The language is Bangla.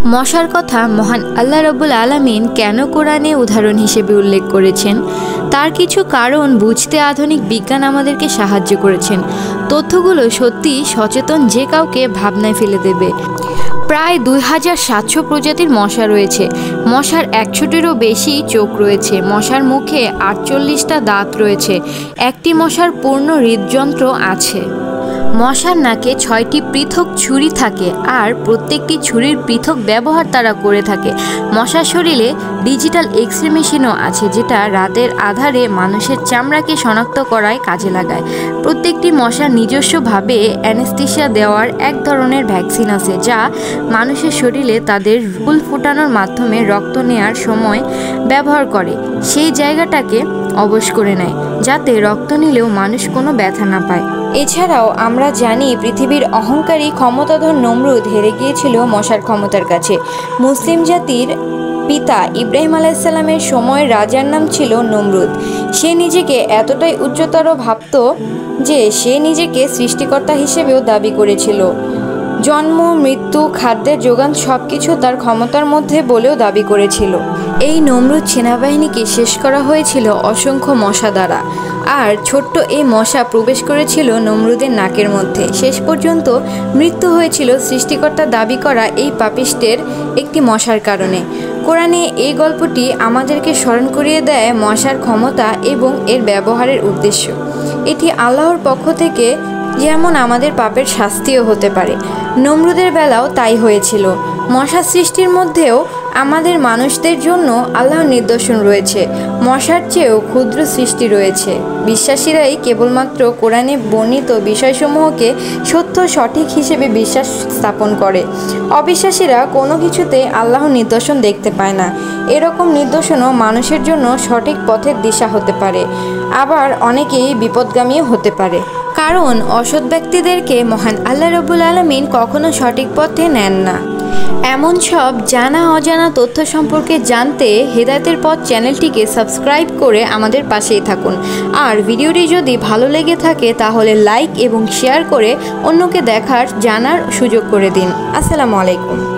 মশার কথা মহান আল্লাহ রাব্বুল আলামিন কেন কোরআনে উদাহরণ হিসেবে উল্লেখ করেছেন তার কিছু কারণ বুঝতে আধুনিক বিজ্ঞান আমাদেরকে সাহায্য করেছেন। তথ্যগুলো সত্যি সচেতন যে কাউকে ভাবনায় ফেলে দেবে। প্রায় 2700 প্রজাতির মশা রয়েছে। মশার 100টিরও বেশি চোখ রয়েছে। মশার মুখে 48টা দাঁত রয়েছে। একটি মশার পূর্ণ হৃদযন্ত্র আছে। মশার নাকে 6টি পৃথক ছুরি থাকে আর প্রত্যেকটি ছুরির পৃথক ব্যবহার তারা করে থাকে। মশার শরীরে ডিজিটাল এক্স-রে মেশিনও আছে, যেটা রাতের আধারে মানুষের চামড়াকে শনাক্ত করায় কাজে লাগায়। প্রত্যেকটি মশার নিজস্বভাবে অ্যানেস্থেসিয়া দেওয়ার এক ধরনের ভ্যাকসিন আছে, যা মানুষের শরীরে তাদের ফুল ফোটানোর মাধ্যমে রক্ত নেওয়ার সময় ব্যবহার করে সেই জায়গাটাকে অবশ করে নেয়, যাতে রক্ত নিলেও মানুষ কোনো ব্যথা না পায়। এছাড়াও আমরা জানি পৃথিবীর অহংকারী ক্ষমতাধর নমরুদ হেরে গিয়েছিল মশার ক্ষমতার কাছে। মুসলিম জাতির পিতা ইব্রাহিম আলাইসাল্লামের সময় রাজার নাম ছিল নমরুদ। সে নিজেকে এতটাই উচ্চতর ভাবত যে সে নিজেকে সৃষ্টিকর্তা হিসেবেও দাবি করেছিল। জন্ম, মৃত্যু, খাদ্যের যোগান সবকিছু তার ক্ষমতার মধ্যে বলেও দাবি করেছিল। এই নমরুদ সেনাবাহিনীকে শেষ করা হয়েছিল অসংখ্য মশা দ্বারা, আর ছোট্ট এই মশা প্রবেশ করেছিল নমরুদের নাকের মধ্যে। শেষ পর্যন্ত মৃত্যু হয়েছিল সৃষ্টিকর্তা দাবি করা এই পাপিষ্টের একটি মশার কারণে। কোরআনে এই গল্পটি আমাদেরকে স্মরণ করিয়ে দেয় মশার ক্ষমতা এবং এর ব্যবহারের উদ্দেশ্য। এটি আল্লাহর পক্ষ থেকে যেমন আমাদের পাপের শাস্তিও হতে পারে, নমরুদের বেলাও তাই হয়েছিল। মশা সৃষ্টির মধ্যেও আমাদের মানুষদের জন্য আল্লাহর নিদর্শন রয়েছে। মশার চেয়েও ক্ষুদ্র সৃষ্টি রয়েছে। বিশ্বাসীরাই কেবলমাত্র কোরআনে বর্ণিত বিষয়সমূহকে সত্য সঠিক হিসেবে বিশ্বাস স্থাপন করে। অবিশ্বাসীরা কোনো কিছুতে আল্লাহর নিদর্শন দেখতে পায় না। এরকম নিদর্শনও মানুষের জন্য সঠিক পথের দিশা হতে পারে, আবার অনেকেই বিপদগামীও হতে পারে। কারণ অসৎ ব্যক্তিদেরকে মহান আল্লাহ রাব্বুল আলামিন কখনো সঠিক পথে নেন না। এমন সব জানা অজানা তথ্য সম্পর্কে জানতে হেদায়েতের পথ চ্যানেলটিকে সাবস্ক্রাইব করে আমাদের পাশেই থাকুন। আর ভিডিওটি যদি ভালো লেগে থাকে তাহলে লাইক এবং শেয়ার করে অন্যকে দেখার জানার সুযোগ করে দিন। আসসালামু আলাইকুম।